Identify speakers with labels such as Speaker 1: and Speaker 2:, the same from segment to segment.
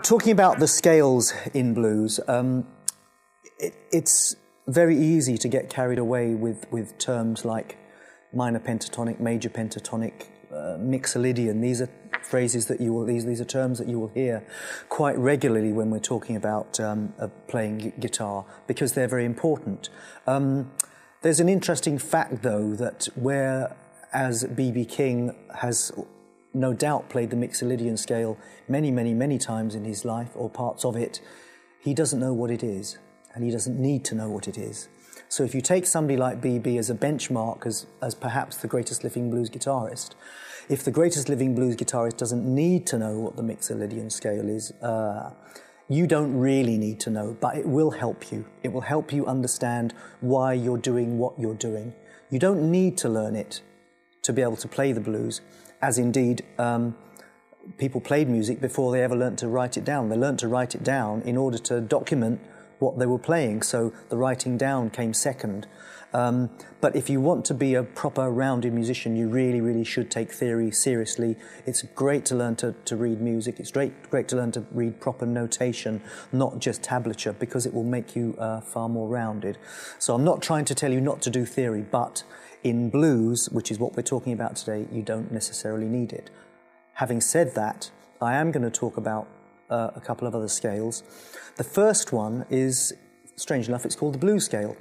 Speaker 1: Talking about the scales in blues, it's very easy to get carried away with terms like minor pentatonic, major pentatonic, mixolydian. These are phrases that you will, these are terms that you will hear quite regularly when we're talking about playing guitar, because they're very important. There's an interesting fact, though, that whereas B.B. King has no doubt played the mixolydian scale many times in his life, or parts of it, he doesn't know what it is, and he doesn't need to know what it is. So if you take somebody like B.B. as a benchmark, as perhaps the greatest living blues guitarist, if the greatest living blues guitarist doesn't need to know what the mixolydian scale is, you don't really need to know, but it will help you. It will help you understand why you're doing what you're doing. You don't need to learn it to be able to play the blues, as indeed people played music before they ever learnt to write it down. They learnt to write it down in order to document what they were playing, so the writing down came second. But if you want to be a proper rounded musician, you really should take theory seriously. It's great to learn to read music. It's great to learn to read proper notation, not just tablature, because it will make you far more rounded. So I'm not trying to tell you not to do theory, but in blues, which is what we're talking about today, you don't necessarily need it. Having said that, I am going to talk about a couple of other scales. The first one is, strange enough, it's called the blues scale.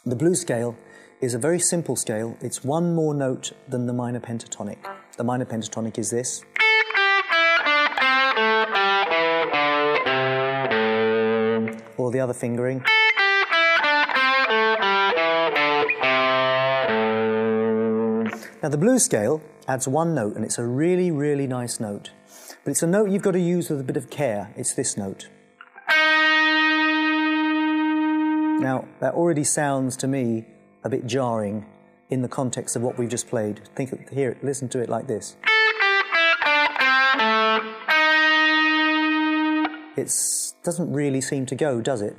Speaker 1: The blues scale is a very simple scale. It's one more note than the minor pentatonic. The minor pentatonic is this. Or the other fingering. Now the blues scale adds one note, and it's a really nice note. But it's a note you've got to use with a bit of care. It's this note. Now, that already sounds to me a bit jarring in the context of what we've just played. Hear it, listen to it like this. It doesn't really seem to go, does it?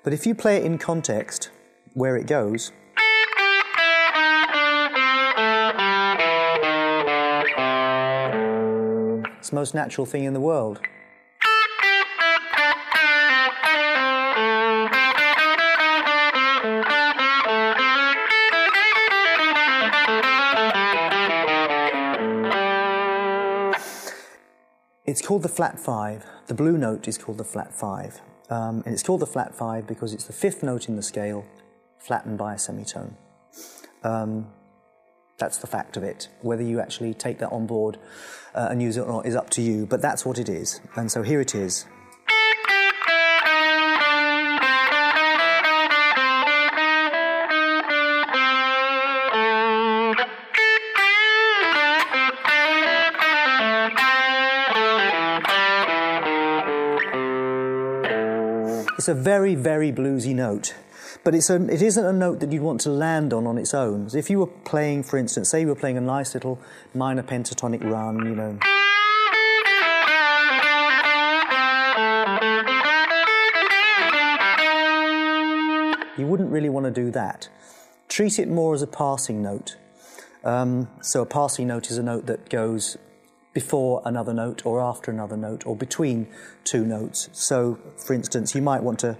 Speaker 1: But if you play it in context, where it goes, it's the most natural thing in the world. It's called the flat five. The blue note is called the flat five. And it's called the flat five because it's the fifth note in the scale, flattened by a semitone. That's the fact of it. Whether you actually take that on board and use it or not is up to you, but that's what it is. And so here it is. It's a very bluesy note, but it isn't a note that you'd want to land on its own. So if you were playing, for instance, say you were playing a nice little minor pentatonic run, you know. You wouldn't really want to do that. Treat it more as a passing note. So a passing note is a note that goes before another note, or after another note, or between two notes. So, for instance, you might want to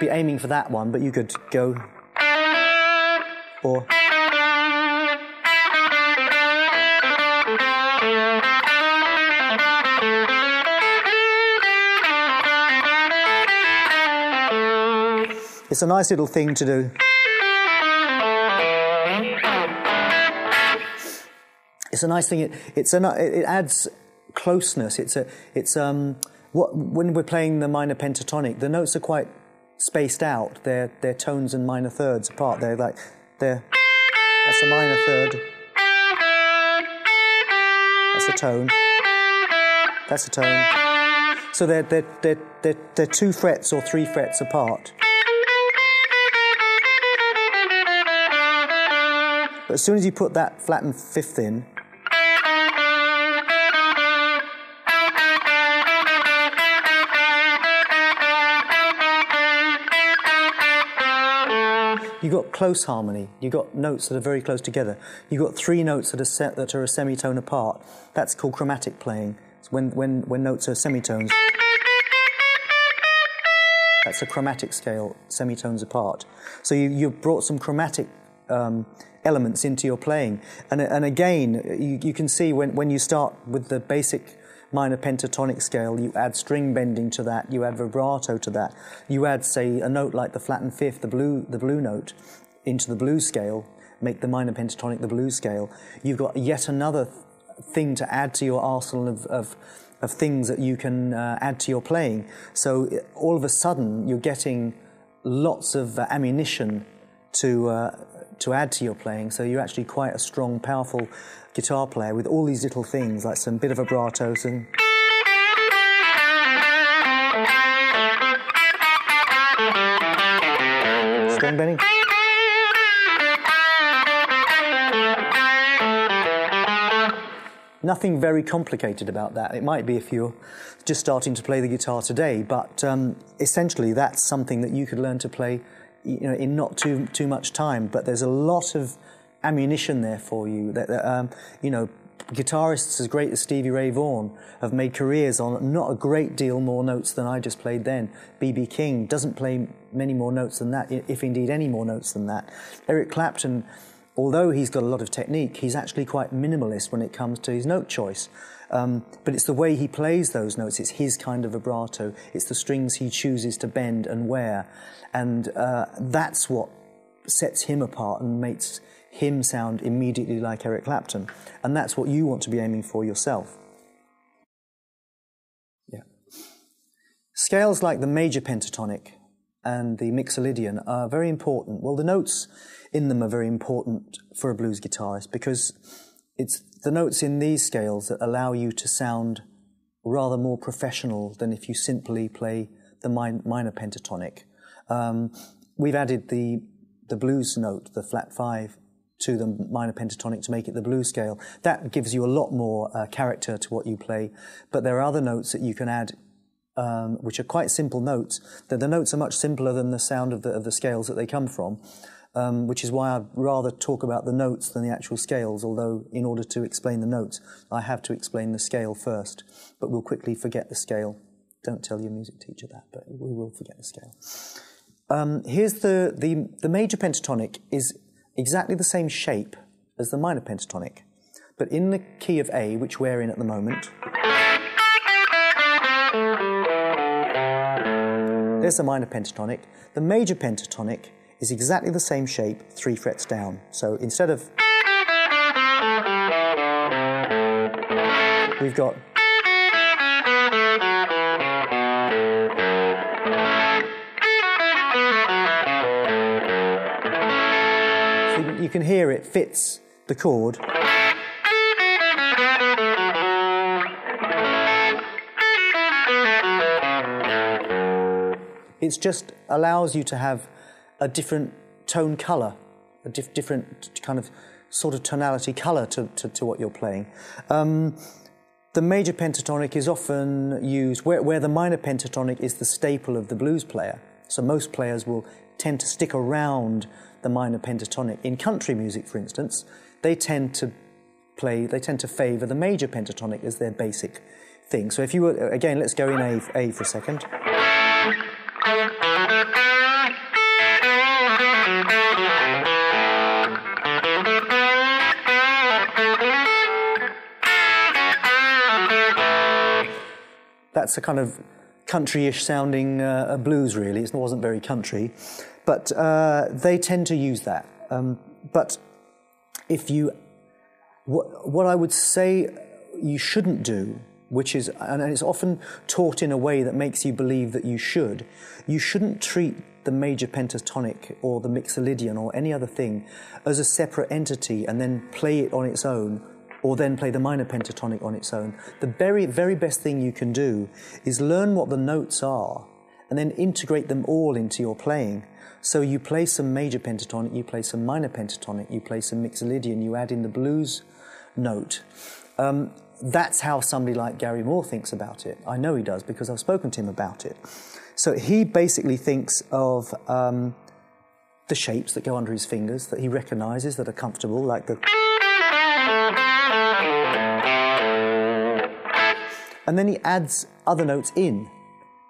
Speaker 1: be aiming for that one, but you could go, or it's a nice little thing to do. It's a nice thing. It adds closeness. When we're playing the minor pentatonic, the notes are quite spaced out. They're tones and minor thirds apart. That's a minor third. That's a tone. That's a tone. So they're 2 frets or 3 frets apart. But as soon as you put that flattened fifth in, you've got close harmony. You've got notes that are very close together. You've got 3 notes that are a semitone apart. That's called chromatic playing. When notes are semitones, that's a chromatic scale, semitones apart. So you've brought some chromatic elements into your playing. And again, you can see when you start with the basic minor pentatonic scale, you add string bending to that, you add vibrato to that, you add, say, a note like the flattened fifth, the blue note, into the blues scale, make the minor pentatonic the blues scale. You've got yet another thing to add to your arsenal of things that you can add to your playing. So all of a sudden, you're getting lots of ammunition to add to your playing. So you're actually quite a strong, powerful guitar player with all these little things, like some bit of vibrato, some string bending. Nothing very complicated about that. It might be if you're just starting to play the guitar today, but essentially that's something that you could learn to play, in not too much time. But there's a lot of ammunition there for you. Guitarists as great as Stevie Ray Vaughan have made careers on not a great deal more notes than I just played then. B.B. King doesn't play many more notes than that, if indeed any more notes than that. Eric Clapton, although he's got a lot of technique, he's actually quite minimalist when it comes to his note choice. But it's the way he plays those notes, it's his kind of vibrato, it's the strings he chooses to bend and wear. And that's what sets him apart and makes him sound immediately like Eric Clapton. And that's what you want to be aiming for yourself. Yeah. Scales like the major pentatonic and the mixolydian are very important. Well, the notes in them are very important for a blues guitarist because it's the notes in these scales that allow you to sound rather more professional than if you simply play the minor pentatonic. We've added the blues note, the flat 5, to the minor pentatonic to make it the blues scale. That gives you a lot more character to what you play, but there are other notes that you can add which are quite simple notes. The notes are much simpler than the sound of the scales that they come from, which is why I'd rather talk about the notes than the actual scales, although in order to explain the notes, I have to explain the scale first. But we'll quickly forget the scale. Don't tell your music teacher that, but we will forget the scale. Here's the major pentatonic is exactly the same shape as the minor pentatonic, but in the key of A, which we're in at the moment, there's the minor pentatonic. The major pentatonic is exactly the same shape, 3 frets down. So instead of, we've got you can hear it fits the chord. It just allows you to have a different tone colour, a different kind of sort of tonality colour to what you're playing. The major pentatonic is often used where the minor pentatonic is the staple of the blues player. So most players will tend to stick around the minor pentatonic. In country music, for instance, they tend to favour the major pentatonic as their basic thing. So if you were, again, let's go in A for a second. That's a kind of country-ish sounding blues, really. It wasn't very country, but they tend to use that. But if you, what I would say you shouldn't do, which is, and it's often taught in a way that makes you believe that you shouldn't treat the major pentatonic or the mixolydian or any other thing as a separate entity and then play it on its own, or then play the minor pentatonic on its own. The very, very best thing you can do is learn what the notes are and then integrate them all into your playing. So you play some major pentatonic, you play some minor pentatonic, you play some mixolydian, you add in the blues note. That's how somebody like Gary Moore thinks about it. I know he does because I've spoken to him about it. So he basically thinks of the shapes that go under his fingers, that he recognises, that are comfortable, like the... And then he adds other notes in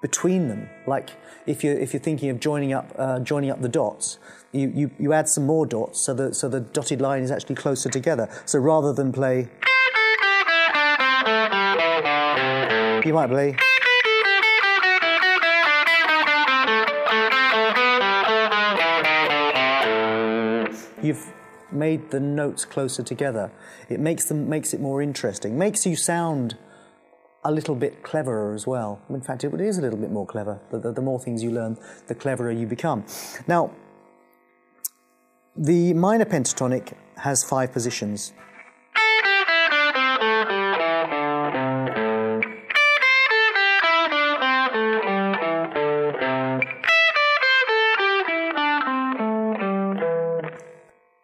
Speaker 1: between them. Like if you're thinking of joining up the dots, you add some more dots so the dotted line is actually closer together. So rather than play, you might play. You've made the notes closer together. It makes it more interesting. Makes you sound a little bit cleverer as well. In fact, it is a little bit more clever. The more things you learn, the cleverer you become. Now, the minor pentatonic has 5 positions.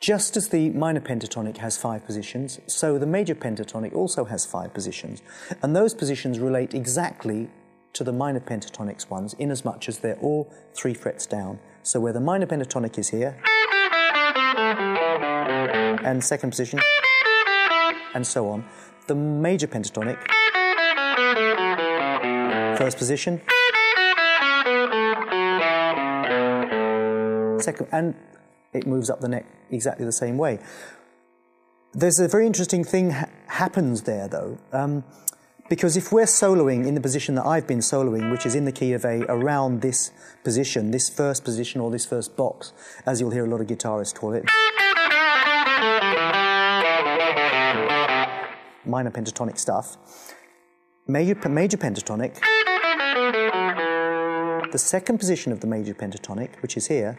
Speaker 1: Just as the minor pentatonic has 5 positions, so the major pentatonic also has 5 positions. And those positions relate exactly to the minor pentatonic's ones, in as much as they're all 3 frets down. So where the minor pentatonic is here, and second position, and so on, the major pentatonic, first position, second, and it moves up the neck exactly the same way. There's a very interesting thing happens there, though, because if we're soloing in the position that I've been soloing, which is in the key of A, around this position, this first position or this first box, as you'll hear a lot of guitarists call it, minor pentatonic stuff, major pentatonic, the second position of the major pentatonic, which is here,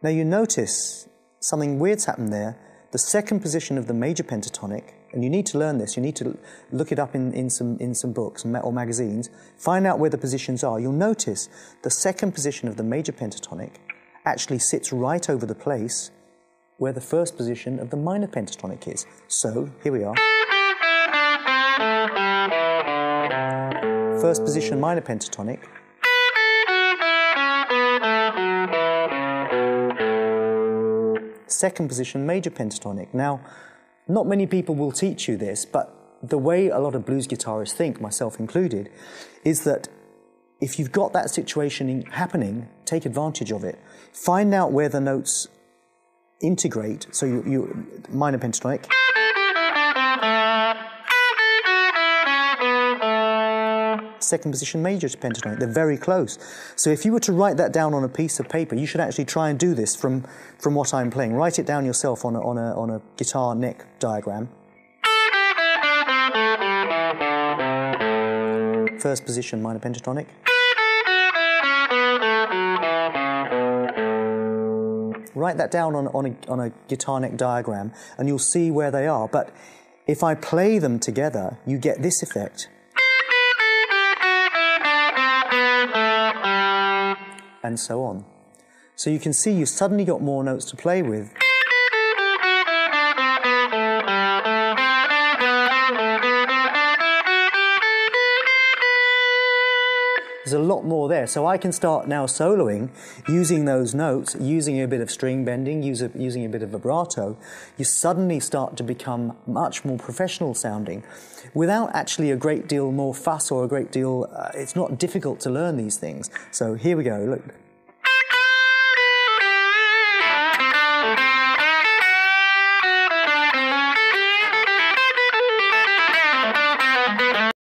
Speaker 1: now you notice something weird's happened there. The second position of the major pentatonic, and you need to learn this, you need to look it up in some books or magazines, find out where the positions are. You'll notice the second position of the major pentatonic actually sits right over the place where the first position of the minor pentatonic is. So, here we are. First position minor pentatonic, second position major pentatonic. Now, not many people will teach you this, but the way a lot of blues guitarists think, myself included, is that if you've got that situation happening, take advantage of it. Find out where the notes integrate, so you minor pentatonic, second position major pentatonic, they're very close. So if you were to write that down on a piece of paper, you should actually try and do this from what I'm playing. Write it down yourself on a guitar neck diagram. First position minor pentatonic. Write that down on a guitar neck diagram and you'll see where they are. But if I play them together, you get this effect. And so on. So you can see you've suddenly got more notes to play with. There's a lot more there. So I can start now soloing using those notes, using a bit of string bending, using a bit of vibrato. You suddenly start to become much more professional sounding without actually a great deal more fuss or a great deal, it's not difficult to learn these things. So here we go, look.